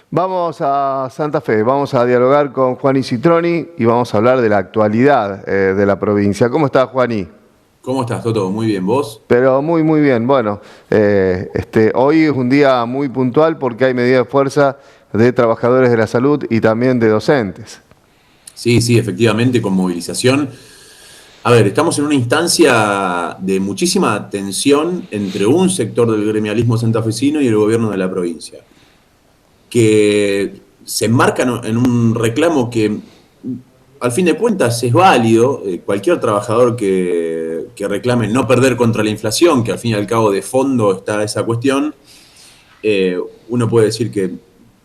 Vamos a Santa Fe, vamos a dialogar con Juani Citroni y vamos a hablar de la actualidad de la provincia. ¿Cómo está, Juani? ¿Cómo estás, Toto? Muy bien, ¿vos? Pero muy bien. Bueno, hoy es un día muy puntual porque hay medidas de fuerza de trabajadores de la salud y también de docentes. Sí, sí, efectivamente, con movilización. A ver, estamos en una instancia de muchísima tensión entre un sector del gremialismo santafesino y el gobierno de la provincia, que se enmarcan en un reclamo que, al fin de cuentas, es válido. Cualquier trabajador que reclame no perder contra la inflación, que al fin y al cabo de fondo está esa cuestión, eh, uno puede decir que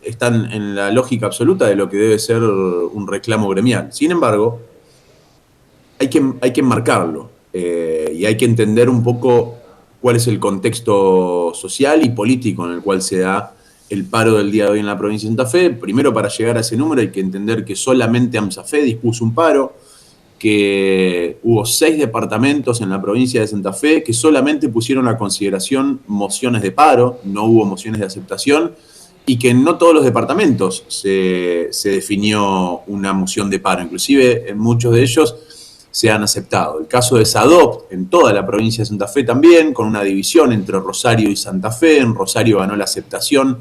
están en la lógica absoluta de lo que debe ser un reclamo gremial. Sin embargo, hay que enmarcarlo y hay que entender un poco cuál es el contexto social y político en el cual se da el paro del día de hoy en la provincia de Santa Fe. Primero, para llegar a ese número hay que entender que solamente AMSAFE dispuso un paro, que hubo 6 departamentos en la provincia de Santa Fe que solamente pusieron a consideración mociones de paro, no hubo mociones de aceptación, y que en no todos los departamentos se definió una moción de paro, inclusive en muchos de ellos se han aceptado. El caso de SADOP en toda la provincia de Santa Fe también, con una división entre Rosario y Santa Fe. En Rosario ganó la aceptación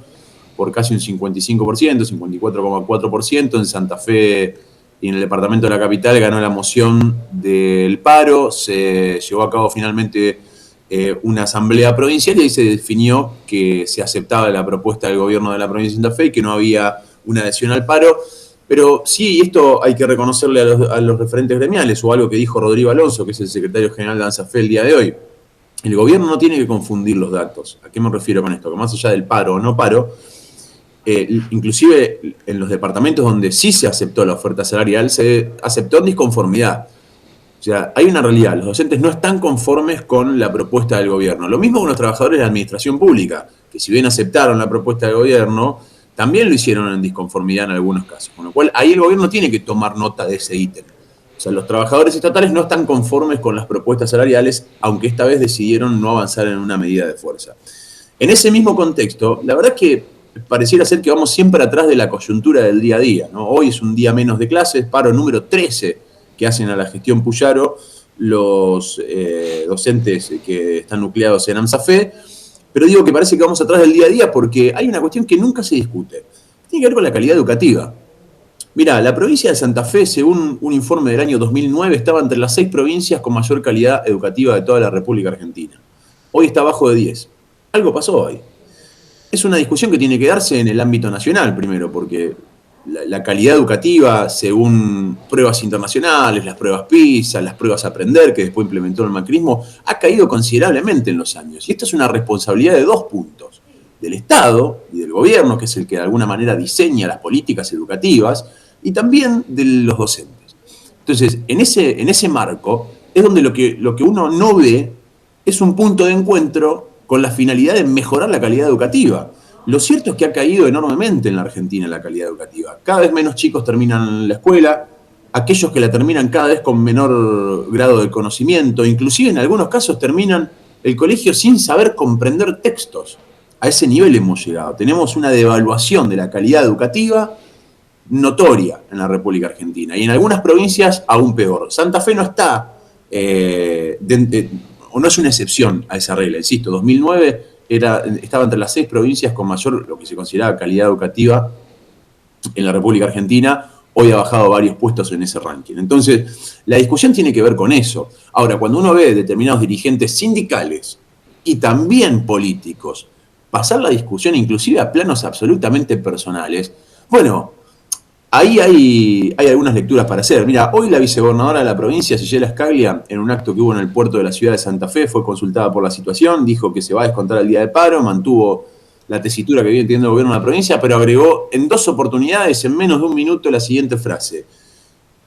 por casi un 55%, 54,4%. En Santa Fe y en el departamento de la capital ganó la moción del paro. Se llevó a cabo finalmente una asamblea provincial y ahí se definió que se aceptaba la propuesta del gobierno de la provincia de Santa Fe y que no había una adhesión al paro. Pero sí, esto hay que reconocerle a los referentes gremiales, o algo que dijo Rodrigo Alonso, que es el secretario general de ANSAFE el día de hoy. El gobierno no tiene que confundir los datos. ¿A qué me refiero con esto? Que más allá del paro o no paro, inclusive en los departamentos donde sí se aceptó la oferta salarial, se aceptó en disconformidad. O sea, hay una realidad, los docentes no están conformes con la propuesta del gobierno. Lo mismo con los trabajadores de la administración pública, que si bien aceptaron la propuesta del gobierno, también lo hicieron en disconformidad en algunos casos. Con lo cual, ahí el gobierno tiene que tomar nota de ese ítem. O sea, los trabajadores estatales no están conformes con las propuestas salariales, aunque esta vez decidieron no avanzar en una medida de fuerza. En ese mismo contexto, la verdad es que pareciera ser que vamos siempre atrás de la coyuntura del día a día, ¿no? Hoy es un día menos de clases, paro número 13 que hacen a la gestión Puyaro los docentes que están nucleados en AMSAFE. Pero digo que parece que vamos atrás del día a día porque hay una cuestión que nunca se discute. Tiene que ver con la calidad educativa. Mirá, la provincia de Santa Fe, según un informe del año 2009, estaba entre las 6 provincias con mayor calidad educativa de toda la República Argentina. Hoy está abajo de 10. Algo pasó hoy. Es una discusión que tiene que darse en el ámbito nacional primero, porque la calidad educativa, según pruebas internacionales, las pruebas PISA, las pruebas Aprender, que después implementó el macrismo, ha caído considerablemente en los años. Y esto es una responsabilidad de 2 puntos: del Estado y del gobierno, que es el que de alguna manera diseña las políticas educativas, y también de los docentes. Entonces, en ese marco, es donde lo que uno no ve es un punto de encuentro con la finalidad de mejorar la calidad educativa. Lo cierto es que ha caído enormemente en la Argentina la calidad educativa. Cada vez menos chicos terminan la escuela, aquellos que la terminan cada vez con menor grado de conocimiento, inclusive en algunos casos terminan el colegio sin saber comprender textos. A ese nivel hemos llegado. Tenemos una devaluación de la calidad educativa notoria en la República Argentina y en algunas provincias aún peor. Santa Fe no está, o no es una excepción a esa regla. Insisto, 2009 estaba entre las 6 provincias con mayor, lo que se consideraba, calidad educativa en la República Argentina. Hoy ha bajado varios puestos en ese ranking. Entonces, la discusión tiene que ver con eso. Ahora, cuando uno ve determinados dirigentes sindicales y también políticos pasar la discusión inclusive a planos absolutamente personales, bueno, ahí hay algunas lecturas para hacer. Mira, hoy la vicegobernadora de la provincia, Gisela Scaglia, en un acto que hubo en el puerto de la ciudad de Santa Fe, fue consultada por la situación, dijo que se va a descontar el día de paro, mantuvo la tesitura que viene teniendo el gobierno de la provincia, pero agregó en 2 oportunidades, en menos de un minuto, la siguiente frase: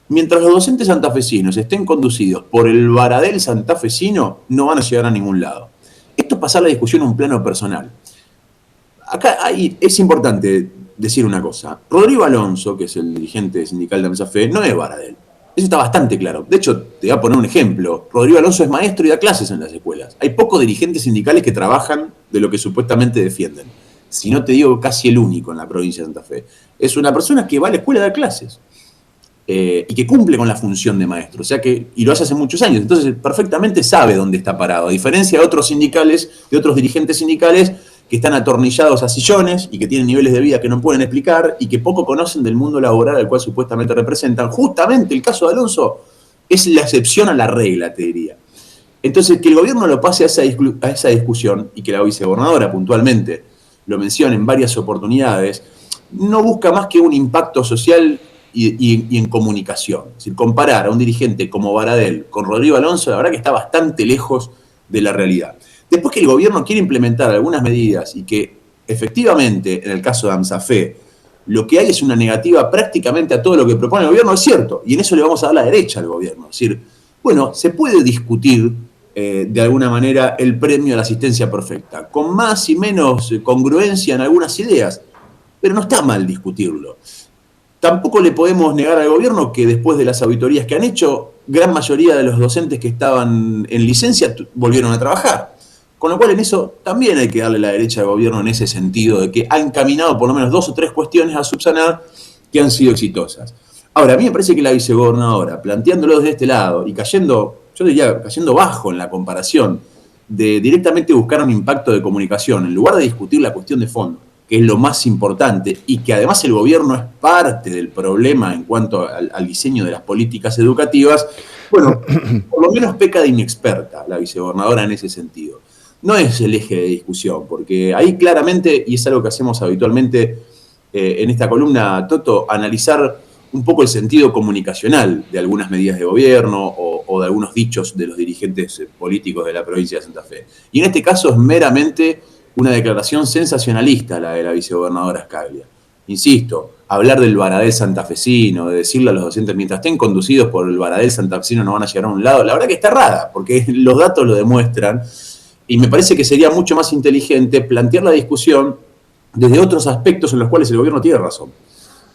mientras los docentes santafesinos estén conducidos por el Baradel santafesino, no van a llegar a ningún lado. Esto es pasar la discusión a un plano personal. Acá es importante decir una cosa. Rodrigo Alonso, que es el dirigente sindical de AMSAFE, no es Baradel. Eso está bastante claro. De hecho, te voy a poner un ejemplo. Rodrigo Alonso es maestro y da clases en las escuelas. Hay pocos dirigentes sindicales que trabajan de lo que supuestamente defienden. si no te digo casi el único en la provincia de Santa Fe. Es una persona que va a la escuela a dar clases y que cumple con la función de maestro, o sea que, y lo hace muchos años, entonces perfectamente sabe dónde está parado, a diferencia de otros sindicales, de otros dirigentes sindicales que están atornillados a sillones y que tienen niveles de vida que no pueden explicar y que poco conocen del mundo laboral al cual supuestamente representan. Justamente el caso de Alonso es la excepción a la regla, te diría. Entonces, que el gobierno lo pase a esa discusión y que la vicegobernadora puntualmente lo mencione en varias oportunidades, no busca más que un impacto social y en comunicación. Es decir, comparar a un dirigente como Baradel con Rodrigo Alonso, la verdad que está bastante lejos de la realidad. Después que el gobierno quiere implementar algunas medidas y que efectivamente, en el caso de AMSAFE, lo que hay es una negativa prácticamente a todo lo que propone el gobierno, es cierto, y en eso le vamos a dar la derecha al gobierno. Es decir, bueno, se puede discutir de alguna manera el premio a la asistencia perfecta, con más y menos congruencia en algunas ideas, pero no está mal discutirlo. Tampoco le podemos negar al gobierno que después de las auditorías que han hecho, gran mayoría de los docentes que estaban en licencia volvieron a trabajar. Con lo cual en eso también hay que darle la derecha al gobierno en ese sentido, de que ha encaminado por lo menos 2 o 3 cuestiones a subsanar que han sido exitosas. Ahora, a mí me parece que la vicegobernadora, planteándolo desde este lado y cayendo, yo diría, cayendo bajo en la comparación, de directamente buscar un impacto de comunicación, en lugar de discutir la cuestión de fondo, que es lo más importante, y que además el gobierno es parte del problema en cuanto al diseño de las políticas educativas, bueno, por lo menos peca de inexperta la vicegobernadora en ese sentido. No es el eje de discusión, porque ahí claramente, y es algo que hacemos habitualmente en esta columna, Toto, analizar un poco el sentido comunicacional de algunas medidas de gobierno o de algunos dichos de los dirigentes políticos de la provincia de Santa Fe. Y en este caso es meramente una declaración sensacionalista la de la vicegobernadora Scaglia. Insisto, hablar del Baradel santafesino, de decirle a los docentes, mientras estén conducidos por el Baradel santafesino no van a llegar a un lado, la verdad que está errada, porque los datos lo demuestran, y me parece que sería mucho más inteligente plantear la discusión desde otros aspectos en los cuales el gobierno tiene razón.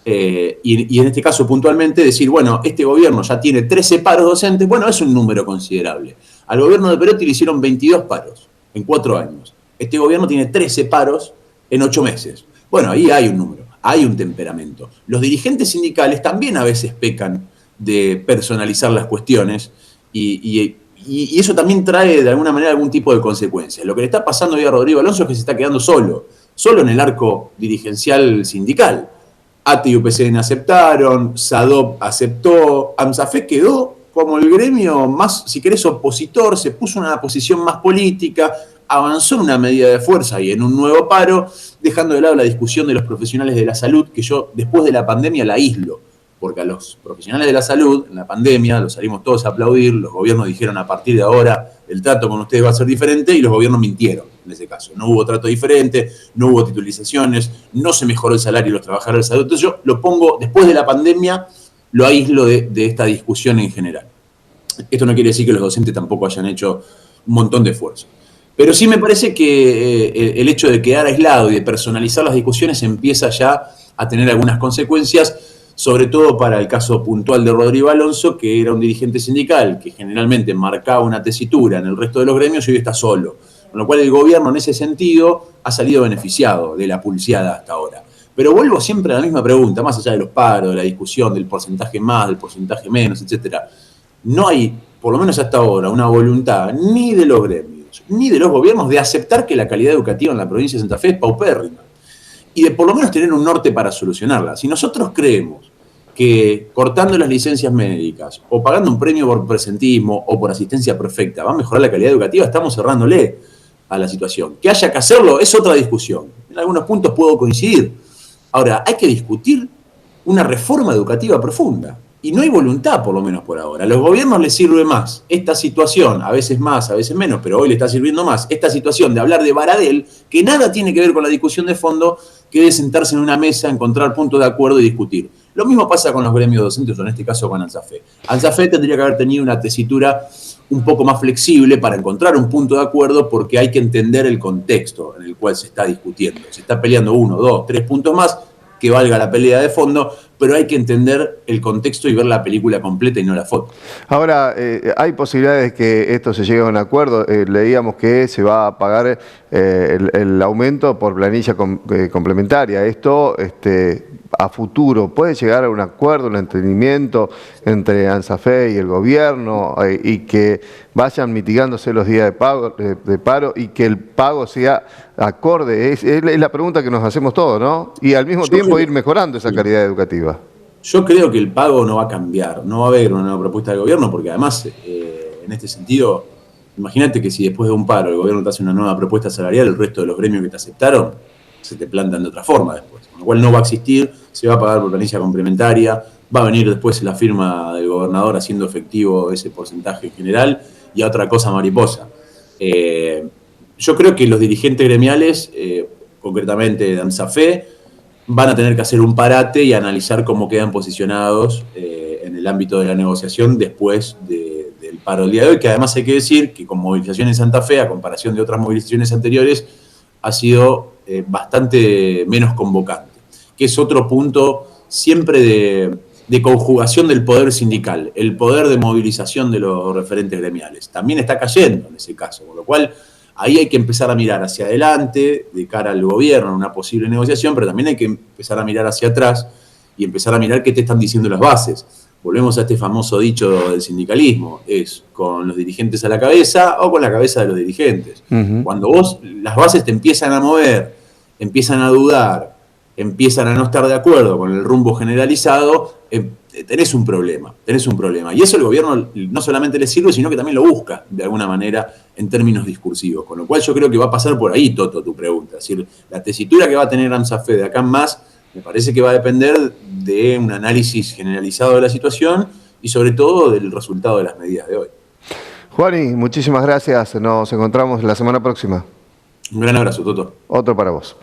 Y en este caso puntualmente decir, bueno, este gobierno ya tiene 13 paros docentes, bueno, es un número considerable. Al gobierno de Perotti le hicieron 22 paros en 4 años. Este gobierno tiene 13 paros en 8 meses. Bueno, ahí hay un número, hay un temperamento. Los dirigentes sindicales también a veces pecan de personalizar las cuestiones y eso también trae de alguna manera algún tipo de consecuencias. Lo que le está pasando hoy a Rodrigo Alonso es que se está quedando solo en el arco dirigencial sindical. ATE y UPCN aceptaron, SADOP aceptó, AMSAFE quedó como el gremio más, si querés, opositor, se puso en una posición más política, avanzó en una medida de fuerza y en un nuevo paro, dejando de lado la discusión de los profesionales de la salud, que yo después de la pandemia la aíslo, porque a los profesionales de la salud, en la pandemia, los salimos todos a aplaudir, los gobiernos dijeron a partir de ahora el trato con ustedes va a ser diferente y los gobiernos mintieron en ese caso. No hubo trato diferente, no hubo titulizaciones, no se mejoró el salario de los trabajadores de salud. Entonces yo lo pongo, después de la pandemia, lo aíslo de esta discusión en general. Esto no quiere decir que los docentes tampoco hayan hecho un montón de esfuerzo. Pero sí me parece que el hecho de quedar aislado y de personalizar las discusiones empieza ya a tener algunas consecuencias, sobre todo para el caso puntual de Rodrigo Alonso, que era un dirigente sindical que generalmente marcaba una tesitura en el resto de los gremios y hoy está solo. Con lo cual el gobierno en ese sentido ha salido beneficiado de la pulseada hasta ahora. Pero vuelvo siempre a la misma pregunta, más allá de los paros, de la discusión del porcentaje más, del porcentaje menos, etc. No hay, por lo menos hasta ahora, una voluntad ni de los gremios, ni de los gobiernos de aceptar que la calidad educativa en la provincia de Santa Fe es paupérrima. Y de por lo menos tener un norte para solucionarla. Si nosotros creemos que cortando las licencias médicas o pagando un premio por presentismo o por asistencia perfecta va a mejorar la calidad educativa, estamos cerrándole a la situación. Que haya que hacerlo es otra discusión. En algunos puntos puedo coincidir. Ahora, hay que discutir una reforma educativa profunda. Y no hay voluntad, por lo menos por ahora. A los gobiernos les sirve más esta situación, a veces más, a veces menos, pero hoy le está sirviendo más, esta situación de hablar de Baradel, que nada tiene que ver con la discusión de fondo, que de sentarse en una mesa, encontrar puntos de acuerdo y discutir. Lo mismo pasa con los gremios docentes, o en este caso con AMSAFE. AMSAFE tendría que haber tenido una tesitura un poco más flexible para encontrar un punto de acuerdo, porque hay que entender el contexto en el cual se está discutiendo. Se está peleando 1, 2, 3 puntos más. que valga la pelea de fondo, pero hay que entender el contexto y ver la película completa y no la foto. Ahora, hay posibilidades de que esto se llegue a un acuerdo. Leíamos que se va a pagar el aumento por planilla complementaria. Esto, a futuro, ¿puede llegar a un acuerdo, un entendimiento entre ANSAFE y el gobierno y que vayan mitigándose los días de paro y que el pago sea acorde? Es la pregunta que nos hacemos todos, ¿no? Y al mismo tiempo ir mejorando esa calidad educativa. Yo creo que el pago no va a cambiar, no va a haber una nueva propuesta del gobierno, porque además, en este sentido, imagínate que si después de un paro el gobierno te hace una nueva propuesta salarial, el resto de los gremios que te aceptaron se te plantan de otra forma después, con lo cual no va a existir, se va a pagar por planilla complementaria, va a venir después la firma del gobernador haciendo efectivo ese porcentaje general y a otra cosa mariposa. Yo creo que los dirigentes gremiales, concretamente de ANSAFE, van a tener que hacer un parate y analizar cómo quedan posicionados en el ámbito de la negociación después del paro del día de hoy, que además hay que decir que con movilización en Santa Fe, a comparación de otras movilizaciones anteriores, ha sido bastante menos convocante, que es otro punto siempre de conjugación del poder sindical, el poder de movilización de los referentes gremiales. También está cayendo en ese caso, con lo cual ahí hay que empezar a mirar hacia adelante, de cara al gobierno, en una posible negociación, pero también hay que empezar a mirar hacia atrás y empezar a mirar qué te están diciendo las bases. Volvemos a este famoso dicho del sindicalismo, es con los dirigentes a la cabeza o con la cabeza de los dirigentes. Cuando las bases te empiezan a mover, empiezan a dudar, empiezan a no estar de acuerdo con el rumbo generalizado, tenés un problema. Y eso el gobierno no solamente le sirve, sino que también lo busca, de alguna manera, en términos discursivos. Con lo cual yo creo que va a pasar por ahí, Toto, tu pregunta. Es decir, la tesitura que va a tener ANSAFE de acá en más, me parece que va a depender de un análisis generalizado de la situación y sobre todo del resultado de las medidas de hoy. Juani, muchísimas gracias. Nos encontramos la semana próxima. Un gran abrazo, Toto. Otro para vos.